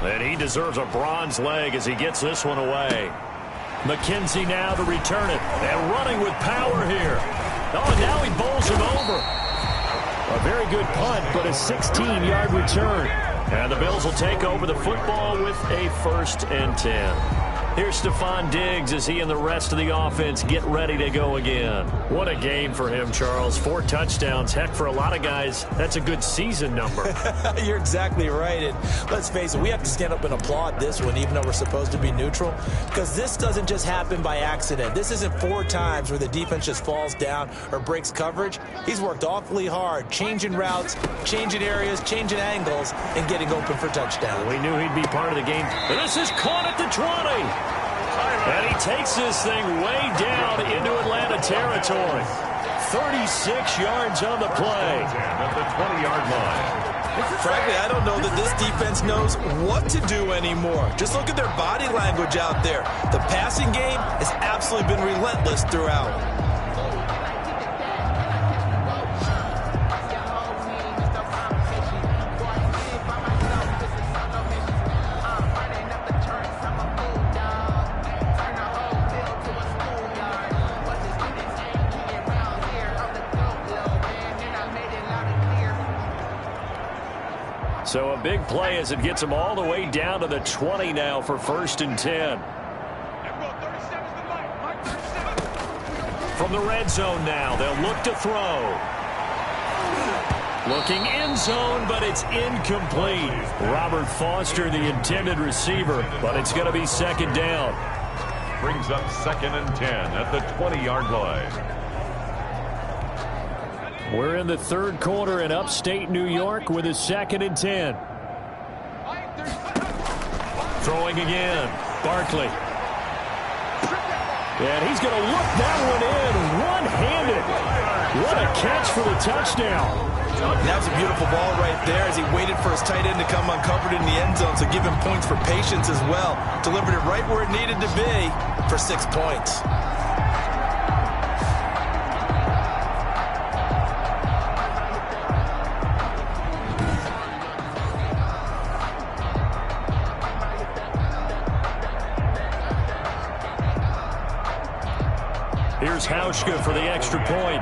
And he deserves a bronze leg as he gets this one away. McKenzie now to return it. And running with power here. Oh, and now he bowls him over. A very good punt, but a 16-yard return. And the Bills will take over the football with a 1st and 10. Here's Stephon Diggs as he and the rest of the offense get ready to go again. What a game for him, Charles. 4 touchdowns. Heck, for a lot of guys, that's a good season number. You're exactly right. And let's face it, we have to stand up and applaud this one, even though we're supposed to be neutral, because this doesn't just happen by accident. This isn't 4 times where the defense just falls down or breaks coverage. He's worked awfully hard, changing routes, changing areas, changing angles, and getting open for touchdowns. We knew he'd be part of the game. And this is caught at the 20. And he takes this thing way down into Atlanta territory. 36 yards on the play. At the 20-yard line. Frankly, I don't know that this defense knows what to do anymore. Just look at their body language out there. The passing game has absolutely been relentless throughout. So a big play as it gets them all the way down to the 20 now for 1st and 10. From the red zone now, they'll look to throw. Looking end zone, but it's incomplete. Robert Foster, the intended receiver, but it's going to be 2nd down. Brings up 2nd and 10 at the 20-yard line. We're in the 3rd quarter in upstate New York with a 2nd and 10. Throwing again. Barkley. And he's going to look that one in one-handed. What a catch for the touchdown. That was a beautiful ball right there as he waited for his tight end to come uncovered in the end zone, so give him points for patience as well. Delivered it right where it needed to be for 6 points. Here's Hauschka for the extra point.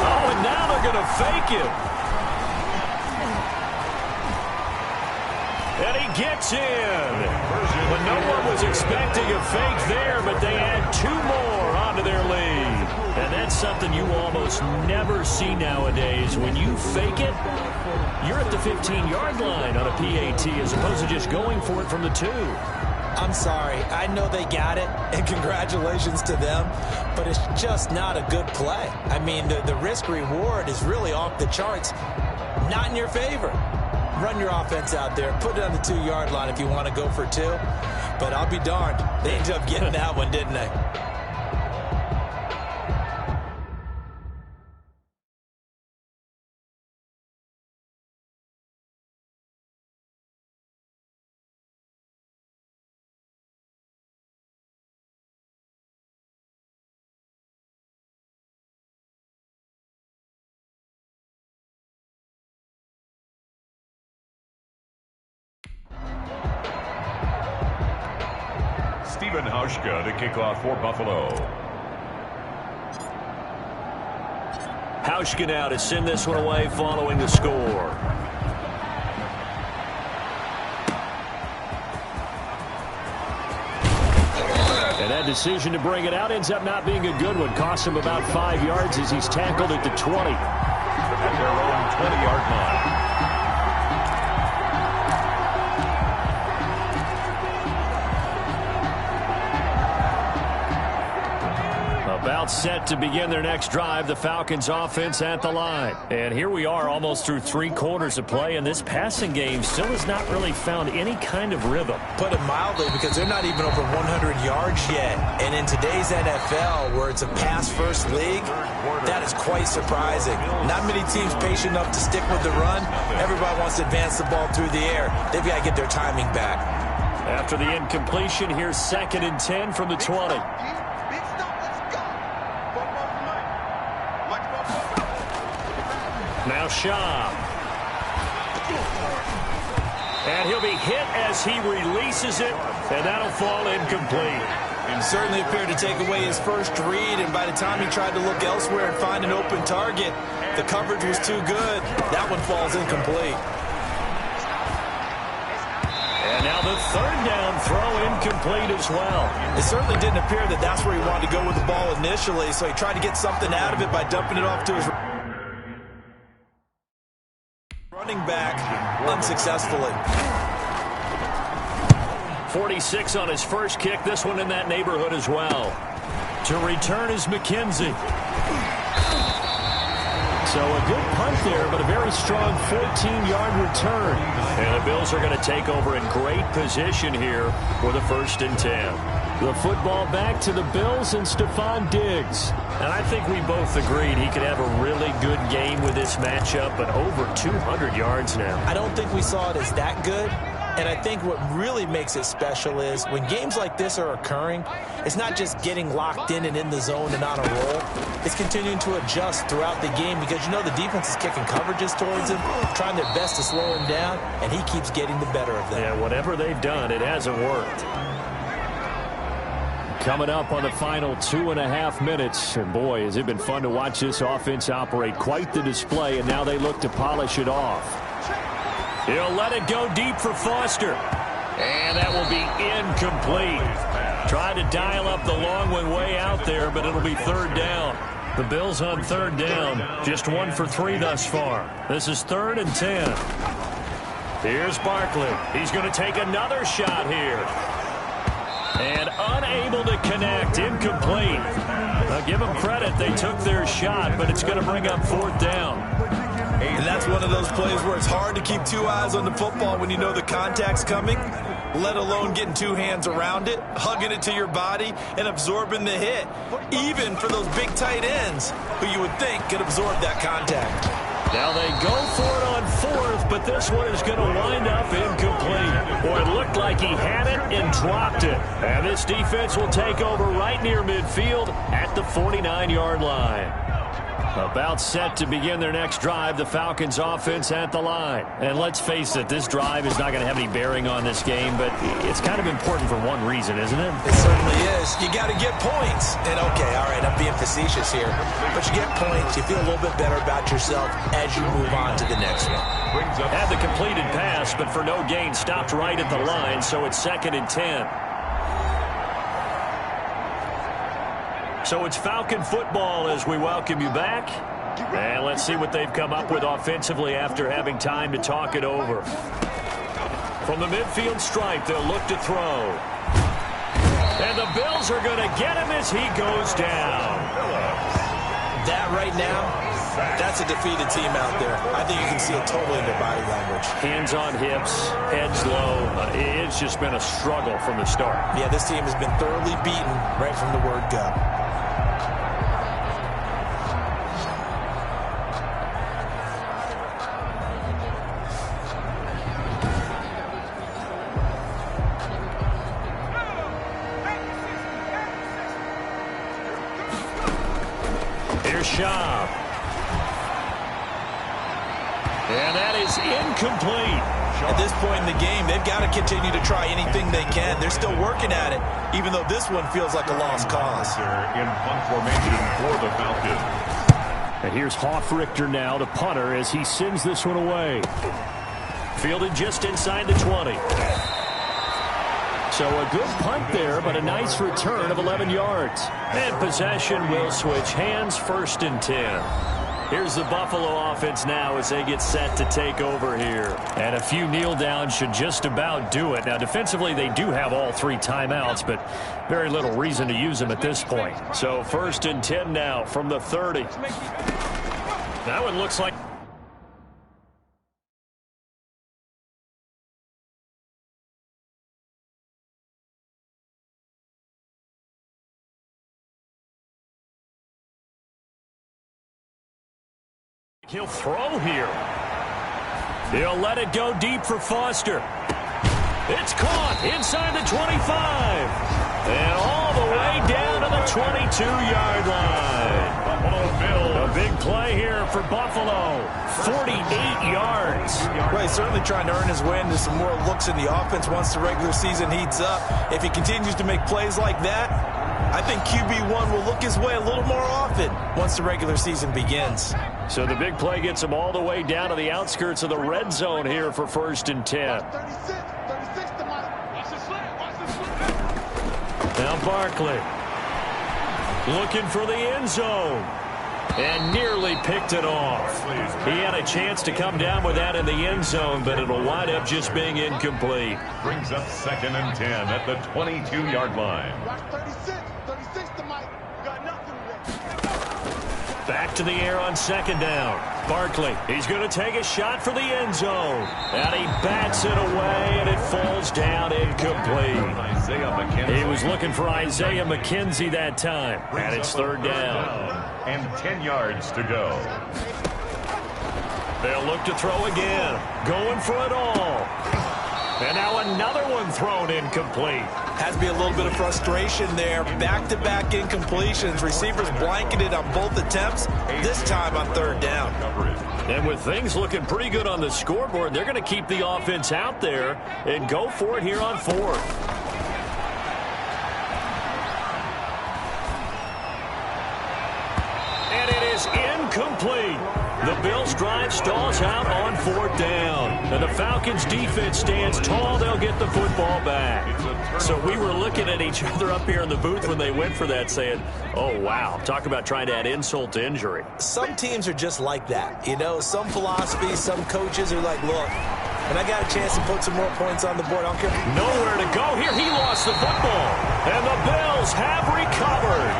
Oh, and now they're going to fake it. And he gets in. But no one was expecting a fake there, but they add 2 more onto their lead. And that's something you almost never see nowadays. When you fake it, you're at the 15-yard line on a PAT as opposed to just going for it from the 2. I'm sorry. I know they got it, and congratulations to them, but it's just not a good play. I mean, the risk-reward is really off the charts. Not in your favor. Run your offense out there. Put it on the 2-yard line if you want to go for 2. But I'll be darned. They ended up getting that one, didn't they? Stephen Hauschka to kick off for Buffalo. Hauschka now to send this one away following the score. And that decision to bring it out ends up not being a good one. Cost him about 5 yards as he's tackled at the 20. At their own 20-yard line. About set to begin their next drive, the Falcons offense at the line. And here we are almost through 3 quarters of play, and this passing game still has not really found any kind of rhythm. Put it mildly, because they're not even over 100 yards yet. And in today's NFL, where it's a pass-first league, that is quite surprising. Not many teams patient enough to stick with the run. Everybody wants to advance the ball through the air. They've got to get their timing back. After the incompletion, here's 2nd and 10 from the 20. Now Schaub. And he'll be hit as he releases it, and that'll fall incomplete. He certainly appeared to take away his first read, and by the time he tried to look elsewhere and find an open target, the coverage was too good. That one falls incomplete. And now the third down throw incomplete as well. It certainly didn't appear that that's where he wanted to go with the ball initially, so he tried to get something out of it by dumping it off to his running back unsuccessfully. 46 on his first kick. This one in that neighborhood as well. To return is McKenzie. So a good punt there, but a very strong 14-yard return. And the Bills are going to take over in great position here with a 1st and 10. The football back to the Bills and Stephon Diggs. And I think we both agreed he could have a really good game with this matchup, but over 200 yards now. I don't think we saw it as that good. And I think what really makes it special is when games like this are occurring, it's not just getting locked in and in the zone and on a roll. It's continuing to adjust throughout the game because, you know, the defense is kicking coverages towards him, trying their best to slow him down, and he keeps getting the better of them. Yeah, whatever they've done, it hasn't worked. Coming up on the final 2.5 minutes, and boy, has it been fun to watch this offense operate. Quite the display, and now they look to polish it off. He'll let it go deep for Foster. And that will be incomplete. Tried to dial up the long one way out there, but it'll be 3rd down. The Bills on 3rd down. Just 1 for 3 thus far. This is 3rd and 10. Here's Barkley. He's going to take another shot here. And unable to connect. Incomplete. Now give them credit. They took their shot, but it's going to bring up 4th down. And that's one of those plays where it's hard to keep 2 eyes on the football when you know the contact's coming, let alone getting 2 hands around it, hugging it to your body, and absorbing the hit, even for those big tight ends who you would think could absorb that contact. Now they go for it on 4th, but this one is going to wind up incomplete. Boy, it looked like he had it and dropped it. And this defense will take over right near midfield at the 49-yard line. About set to begin their next drive, the Falcons offense at the line. And let's face it, this drive is not going to have any bearing on this game, but it's kind of important for one reason, isn't it? It certainly is. You got to get points. And okay, all right, I'm being facetious here, but you get points, you feel a little bit better about yourself as you move on to the next one. Had the completed pass, but for no gain, stopped right at the line, so it's 2nd and 10. So it's Falcon football as we welcome you back. And let's see what they've come up with offensively after having time to talk it over. From the midfield stripe, they'll look to throw. And the Bills are going to get him as he goes down. That right now, that's a defeated team out there. I think you can see it totally in their body language. Hands on hips, heads low. It's just been a struggle from the start. Yeah, this team has been thoroughly beaten right from the word go. Schaub. And that is incomplete. At this point in the game, they've got to continue to try anything they can. They're still working at it, even though this one feels like a lost cause. In punt formation for the Falcons. And here's Hofrichter now, the punter, as he sends this one away. Fielded just inside the 20. So a good punt there, but a nice return of 11 yards. And possession will switch hands, 1st and 10. Here's the Buffalo offense now as they get set to take over here. And a few kneel downs should just about do it. Now, defensively, they do have all 3 timeouts, but very little reason to use them at this point. So 1st and 10 now from the 30. That one looks like... He'll throw here. He'll let it go deep for Foster. It's caught inside the 25. And all the way down to the 22-yard line. A big play here for Buffalo. 48 yards. Well, he's certainly trying to earn his way into some more looks in the offense once the regular season heats up. If he continues to make plays like that, I think QB1 will look his way a little more often once the regular season begins. So the big play gets him all the way down to the outskirts of the red zone here for 1st and 10. Now Barkley looking for the end zone and nearly picked it off. He had a chance to come down with that in the end zone, but it'll wind up just being incomplete. Brings up 2nd and 10 at the 22-yard line. Back to the air on 2nd down. Barkley, he's going to take a shot for the end zone. And he bats it away, and it falls down incomplete. He was looking for Isaiah McKenzie that time. And it's 3rd down. And 10 yards to go. They'll look to throw again. Going for it all. And now another one thrown incomplete. Has to be a little bit of frustration there. Back-to-back incompletions. Receivers blanketed on both attempts, this time on 3rd down. And with things looking pretty good on the scoreboard, they're going to keep the offense out there and go for it here on 4th. And it is incomplete. The Bills' drive stalls out on 4th down. And the Falcons' defense stands tall. They'll get the football back. So we were looking at each other up here in the booth when they went for that saying, oh, wow, talk about trying to add insult to injury. Some teams are just like that. You know, some philosophies, some coaches are like, look, and I got a chance to put some more points on the board. I don't care. Nowhere to go here. He lost the football. And the Bills have recovered.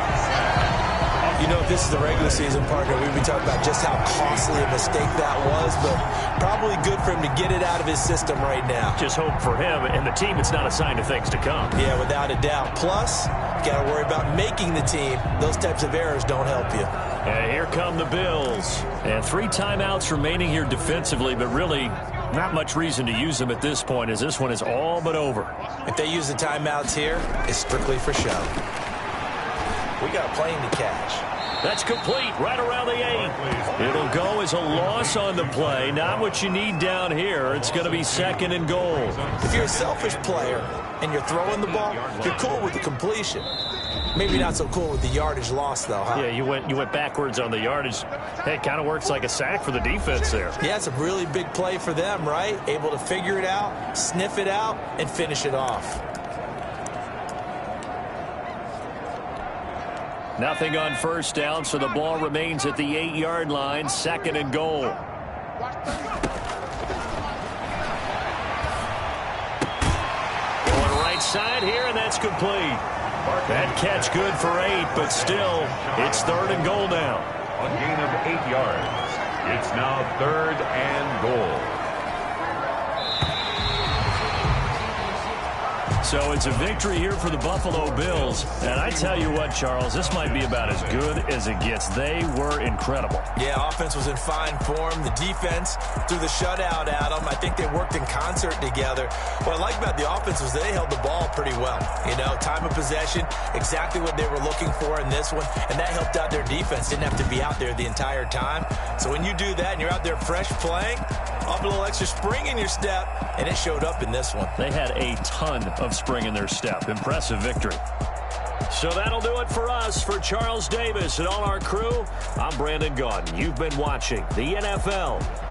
You know, if this is the regular season, partner, we'd be talking about just how costly a mistake that was, but probably good for him to get it out of his system right now. Just hope for him and the team it's not a sign of things to come. Yeah, without a doubt. Plus, you got to worry about making the team. Those types of errors don't help you. And here come the Bills. And 3 timeouts remaining here defensively, but really not much reason to use them at this point as this one is all but over. If they use the timeouts here, it's strictly for show. We got a plane to catch. That's complete right around the 8. It'll go as a loss on the play. Not what you need down here. It's going to be 2nd and goal. If you're a selfish player and you're throwing the ball, you're cool with the completion. Maybe not so cool with the yardage loss, though, huh? Yeah, you went backwards on the yardage. Hey, it kind of works like a sack for the defense there. Yeah, it's a really big play for them, right? Able to figure it out, sniff it out, and finish it off. Nothing on 1st down, so the ball remains at the 8-yard line, 2nd and goal. Going right side here, and that's complete. That catch good for 8, but still, it's 3rd and goal now. A gain of 8 yards. It's now 3rd and goal. So it's a victory here for the Buffalo Bills. And I tell you what, Charles, this might be about as good as it gets. They were incredible. Yeah, offense was in fine form. The defense threw the shutout at them. I think they worked in concert together. What I like about the offense was they held the ball pretty well. You know, time of possession, exactly what they were looking for in this one. And that helped out their defense. Didn't have to be out there the entire time. So when you do that and you're out there fresh playing, off a little extra spring in your step, and it showed up in this one. They had a ton of spring in their step. Impressive victory. So that'll do it for us. For Charles Davis and all our crew, I'm Brandon Gaudin. You've been watching the NFL